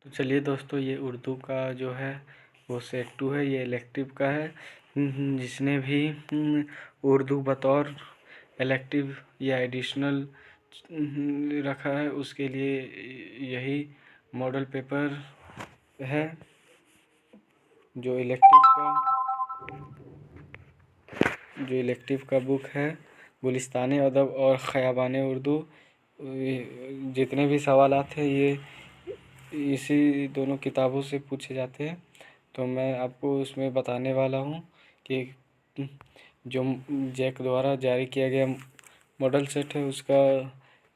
تو چلیے دوستو، یہ اردو کا جو ہے وہ سیٹ 2 ہے، یہ الیکٹیو کا ہے۔ جس نے بھی اردو بطور الیکٹیو یا ایڈیشنل رکھا ہے اس کے لیے یہی ماڈل پیپر ہے جو الیکٹیو کا بک ہے۔ گلستان ادب اور خیابان اردو، جتنے بھی سوالات ہیں یہ اسی دونوں کتابوں سے پوچھے جاتے ہیں۔ تو میں آپ کو اس میں بتانے والا ہوں کہ جو جیک دوارا جاری کیا گیا ماڈل سیٹ ہے اس کا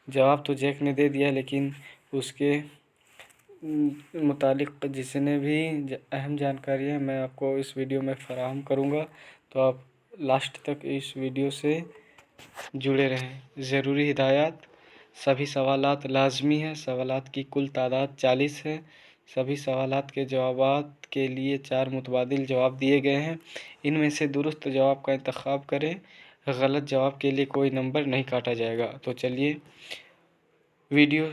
جواب تو جیک نے دے دیا، لیکن اس کے متعلق جتنے بھی اہم جانکاری ہے میں آپ کو اس ویڈیو میں فراہم کروں گا، تو آپ لاسٹ تک اس ویڈیو سے جڑے رہیں۔ ضروری ہدایات: سبھی سوالات لازمی ہیں۔ سوالات کی کل تعداد 40 ہے۔ سبھی سوالات کے جوابات کے لیے 4 متبادل جواب دیے گئے ہیں۔ ان میں سے درست جواب کا انتخاب کریں۔ غلط جواب کے لیے کوئی نمبر نہیں کاٹا جائے گا۔ تو چلیے ویڈیو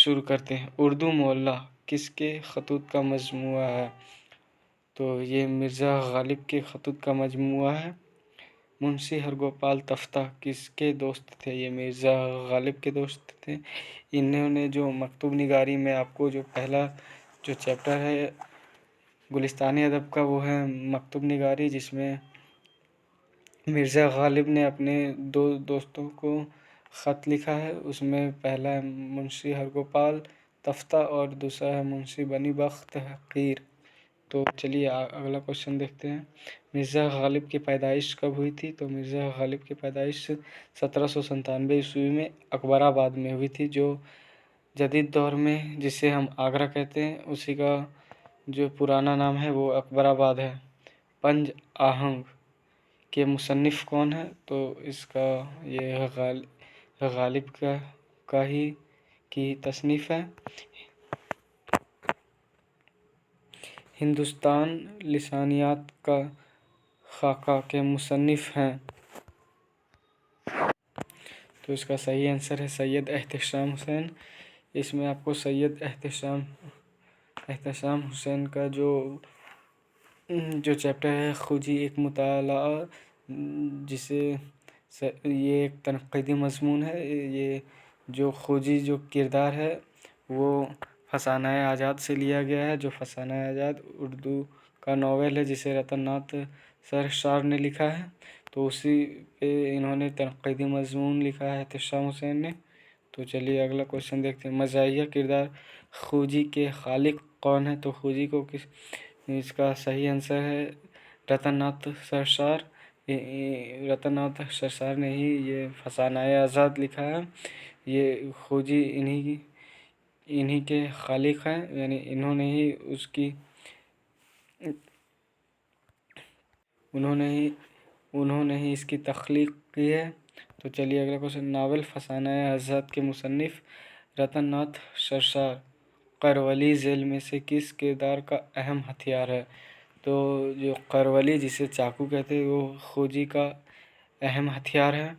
شروع کرتے ہیں۔ اردو معلی کس کے خطوط کا مجموعہ ہے؟ تو یہ مرزا غالب کے خطوط کا مجموعہ ہے۔ منشی ہرگوپال تفتہ کس کے دوست تھے؟ یہ مرزا غالب کے دوست تھے۔ انہوں نے جو مکتوب نگاری میں آپ کو جو پہلا جو چیپٹر ہے گلستان ادب کا وہ ہے مکتوب نگاری، جس میں مرزا غالب نے اپنے 2 دوستوں کو خط لکھا ہے۔ اس میں پہلا ہے منشی ہرگوپال تفتہ اور دوسرا ہے منشی بنی بخت حقیر۔ تو چلیے اگلا کوشچن دیکھتے ہیں۔ مرزا غالب کی پیدائش کب ہوئی تھی؟ تو مرزا غالب کی پیدائش 1797 عیسوی میں اکبر آباد میں ہوئی تھی، جو جدید دور میں جسے ہم آگرہ کہتے ہیں اسی کا جو پرانا نام ہے وہ اکبر آباد ہے۔ پنج آہنگ کے مصنف کون ہیں؟ تو اس کا یہ غالب کا ہی کی تصنیف ہے۔ ہندوستان لسانیات کا خاکہ کے مصنف ہیں؟ تو اس کا صحیح آنسر ہے سید احتشام حسین۔ اس میں آپ کو سید احتشام حسین کا جو چیپٹر ہے خوجی ایک مطالعہ، جسے یہ ایک تنقیدی مضمون ہے۔ یہ جو خوجی جو کردار ہے وہ فسانہ آزاد سے لیا گیا ہے، جو فسانہ آزاد اردو کا ناول ہے جسے رتن ناتھ سرشار نے لکھا ہے۔ تو اسی پہ انہوں نے تنقیدی مضمون لکھا ہے احتشام حسین نے۔ تو چلیے اگلا کوشچن دیکھتے ہیں۔ مزاحیہ کردار خوجی کے خالق کون ہے؟ تو خوجی کو اس کا صحیح آنسر ہے رتن ناتھ سرشار۔ رتن ناتھ سرشار نے ہی یہ فسانہ آزاد لکھا ہے۔ یہ خوجی انہی کے خالق ہیں، یعنی انہوں نے ہی اس کی تخلیق کی ہے۔ تو چلیے اگلا کوشچن۔ ناول فسانہ آزاد کے مصنف رتن ناتھ سرشار قرولی ذیل میں سے کس کردار کا اہم ہتھیار ہے؟ تو جو قرولی جسے چاقو کہتے ہیں وہ خوجی کا اہم ہتھیار ہے۔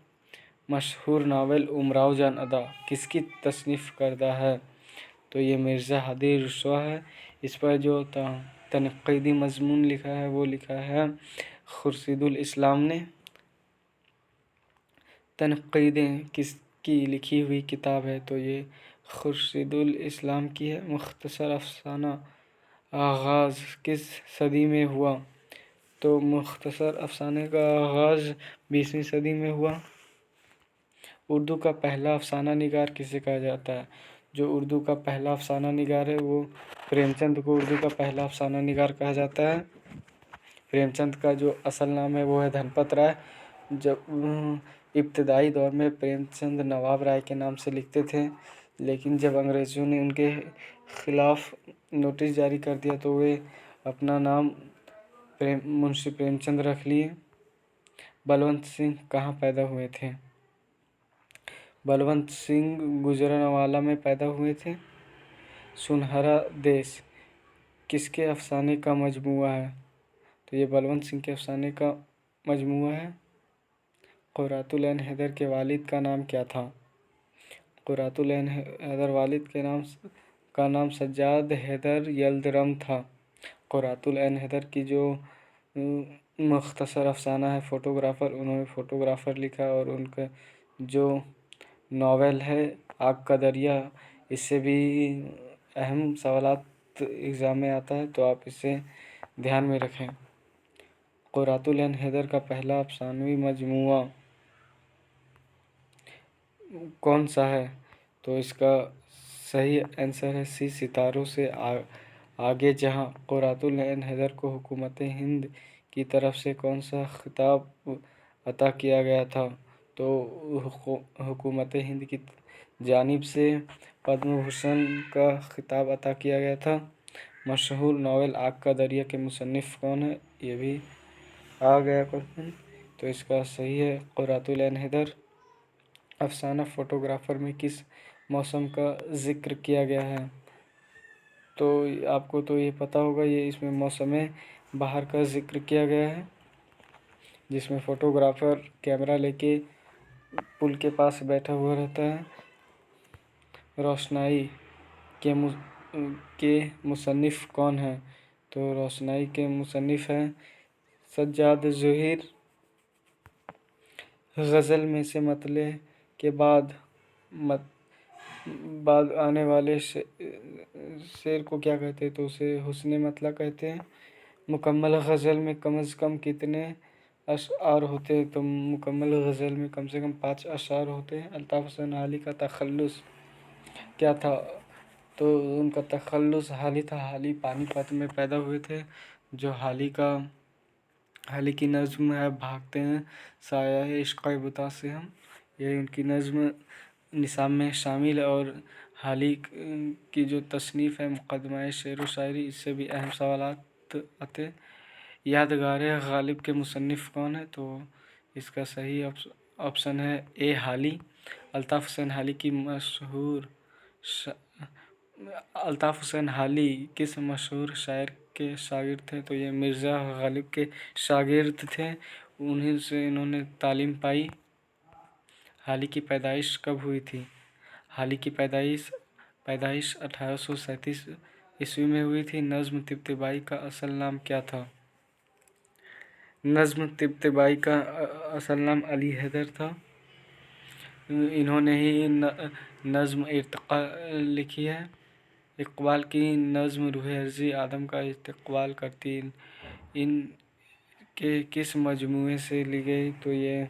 مشہور ناول امراؤ جان ادا کس کی تصنیف کردہ ہے؟ تو یہ مرزا ہادی رسوا ہے۔ اس پر جو تنقیدی مضمون لکھا ہے وہ لکھا ہے خورشید الاسلام نے۔ تنقیدیں کس کی لکھی ہوئی کتاب ہے؟ تو یہ خورشید الاسلام کی ہے۔ مختصر افسانہ آغاز کس صدی میں ہوا؟ تو مختصر افسانے کا آغاز 20ویں صدی میں ہوا۔ اردو کا پہلا افسانہ نگار کسے کہا جاتا ہے؟ جو اردو کا پہلا افسانہ نگار ہے وہ پریم چند کو اردو کا پہلا افسانہ نگار کہا جاتا ہے۔ پریم چند کا جو اصل نام ہے وہ ہے دھنپت رائے۔ جب ابتدائی دور میں پریم چند نواب رائے کے نام سے لکھتے تھے، لیکن جب انگریزوں نے ان کے خلاف نوٹس جاری کر دیا تو وہ اپنا نام منشی پریم چند رکھ لیے۔ بلونت سنگھ کہاں پیدا ہوئے تھے؟ بلونت سنگھ گوجرانوالہ میں پیدا ہوئے تھے۔ سنہرا دیس کس کے افسانے کا مجموعہ ہے؟ تو یہ بلونت سنگھ کے افسانے کا مجموعہ ہے۔ قرۃ العین حیدر کے والد کا نام کیا تھا؟ قرۃ العین حیدر والد کے نام का नाम सज्जाद हैदर यल्दरम था। कुरातुल ऐन हैदर की जो मुख्तसर अफसाना है फोटोग्राफ़र, उन्होंने फोटोग्राफ़र लिखा, और उनका जो नावल है आग का दरिया, इससे भी अहम सवालात एग्ज़ाम में आता है, तो आप इसे ध्यान में रखें। कुरातुल ऐन हैदर का पहला अफसानवी मजमूआ कौन सा है? तो इसका सही आंसर है सी, सितारों से आगे जहां। कुरातुल ऐन हैदर को हुकूमत हिंद की तरफ से कौन सा खिताब अता किया गया था? तो हुकूमत हिंद की जानिब से पद्म भूषण का खिताब अता किया गया था। मशहूर नावल आग का दरिया के मुसन्निफ कौन है? ये भी आ गया क्वेश्चन, तो इसका सही है कुरातुल ऐन हैदर। अफसाना फोटोग्राफर में किस मौसम का जिक्र किया गया है? तो आपको तो ये पता होगा, ये इसमें मौसम बहार का जिक्र किया गया है, जिसमें फोटोग्राफर कैमरा लेके पुल के पास बैठा हुआ रहता है। रोशनाई के मुसन्निफ कौन है? तो रोशनाई के मुसन्निफ हैं सज्जाद ज़ोहिर। गज़ल में से मतले के बाद आने वाले शेर को क्या कहते हैं? तो उसे हुस्न मतला कहते हैं। मुकम्मल गज़ल में कम से कम कितने अशआर होते हैं? तो मुकम्मल गज़ल में कम से कम 5 अशआर होते हैं। अल्ताफ़ हुसैन हाली का तखल्लुस क्या था? तो उनका तखल्लुस हाली था। हाली पानीपत में पैदा हुए थे। जो हाली की नज़्म है भागते हैं साया इश्क़ बुता से हम, यही उनकी नज़्म निसाब में शामिल है। और हाली की जो तसनीफ़ है मुक़द्दमा शेर व शायरी, इससे भी अहम सवालात आते। यादगार गालिब के मुसन्निफ़ कौन है? तो इसका सही ऑप्शन है ए, हाली। अल्ताफ़ हुसैन हाली की अल्ताफ़ हुसैन हाली किस मशहूर शायर के शागिर्द थे? तो ये मिर्ज़ा गालिब के शागिर्द थे, उन्हीं से इन्होंने तालीम पाई। हाली की पैदाइश कब हुई थी? हाली की पैदाइश 1837 ईस्वी में हुई थी। नज़्म तिब्तिबाई का असल नाम क्या था? नज़्म तिब्तिबाई का असल नाम अली हैदर था। इन्होंने ही नज़्म इर्तिक़ा लिखी है। इक़बाल की नज़्म रूह अर्ज़ी आदम का इस्तक़बाल करती इन के किस मजमूए से ली गई? तो ये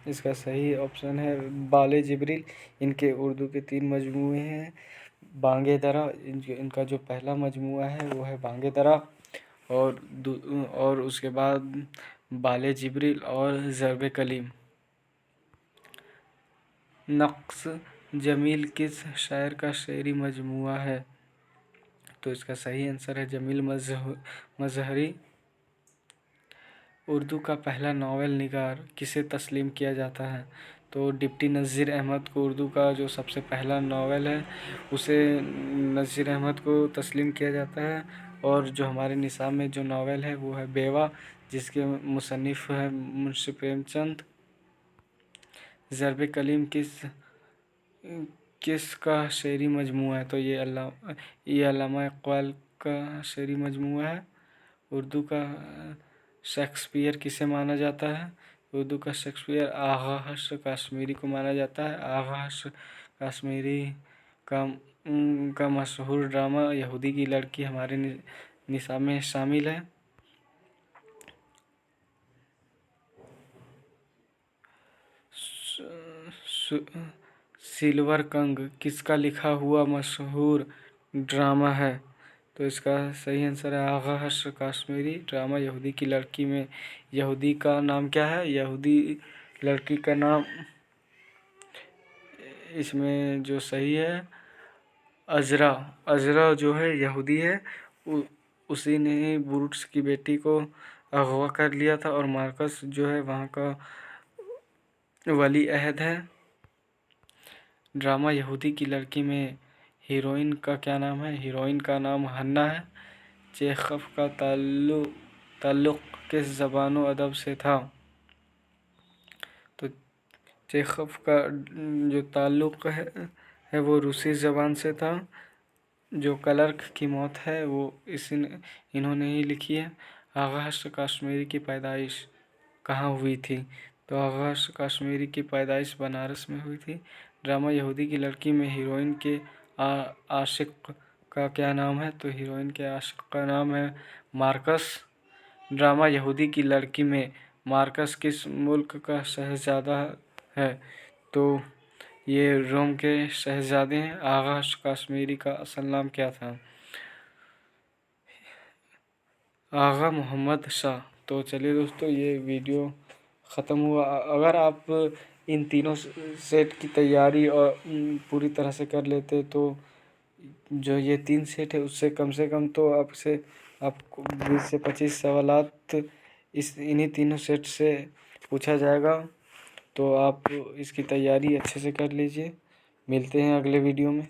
इसका सही ऑप्शन है बाले जिब्रील। इनके उर्दू के 3 मजमूए हैं। बांगे दरा, इनका जो पहला मजमूआ है वो है बांगे दरा, और उसके बाद बाले जिब्रील और ज़र्ब कलीम। नक्श जमील किस शायर का शेरी मजमूआ है? तो इसका सही आंसर है जमील मज़हरी। उर्दू का पहला नावल निगार किसे तस्लीम किया जाता है? तो डिप्टी नज़ीर अहमद को उर्दू का जो सबसे पहला नावल है उसे नज़ीर अहमद को तस्लीम किया जाता है। और जो हमारे निसाब में जो नावल है वो है बेवा, जिसके मुसन्निफ़ है मुंशी प्रेमचंद। ज़र्ब कलीम किस का शेरी मजमूआ है? तो ये अल्लामा इक़बाल का शेरी मजमूआ है। उर्दू का शेक्सपियर किसे माना जाता है? उर्दू का शेक्सपियर आगा हश्र कश्मीरी को माना जाता है। आगा हश्र कश्मीरी का मशहूर ड्रामा यहूदी की लड़की हमारे निसाब में शामिल है। सिल्वर कंग किसका लिखा हुआ मशहूर ड्रामा है? तो इसका सही आंसर है आगा हश्र कश्मीरी। ड्रामा यहूदी की लड़की में यहूदी का नाम क्या है? यहूदी लड़की का नाम इसमें जो सही है अजरा। अजरा जो है यहूदी है, उसी ने बुरुट्स की बेटी को अगवा कर लिया था, और मार्कस जो है वहाँ का वली अहद है। ड्रामा यहूदी की लड़की में हीरोइन का क्या नाम है? हीरोइन का नाम हन्ना है। चेखव का ताल्लुक़ किस ज़बान व अदब से था? तो चेखव का जो ताल्लुक़ है वो रूसी ज़बान से था। जो क्लर्क की मौत है वो इन्होंने ही लिखी है। आगा हर्ष कश्मीरी की पैदाइश कहाँ हुई थी? तो आगा हर्ष कश्मीरी की पैदाइश बनारस में हुई थी। ड्रामा यहूदी की लड़की में हीरोइन के आशिक का क्या नाम है? तो हीरोइन के आशिक का नाम है मार्कस। ड्रामा यहूदी की लड़की में मार्कस किस मुल्क का शहजादा है? तो ये रोम के शहजादे हैं। आगा हर्ष कश्मीरी का असल नाम क्या था? आगा मोहम्मद शाह। तो चलिए दोस्तों, ये वीडियो ख़त्म हुआ। अगर आप इन तीनों सेट की तैयारी और पूरी तरह से कर लेते तो जो ये 3 सेट है उससे कम से कम तो आपको 20 से 25 सवालात इन्हीं तीनों सेट से पूछा जाएगा। तो आप इसकी तैयारी अच्छे से कर लीजिए। मिलते हैं अगले वीडियो में।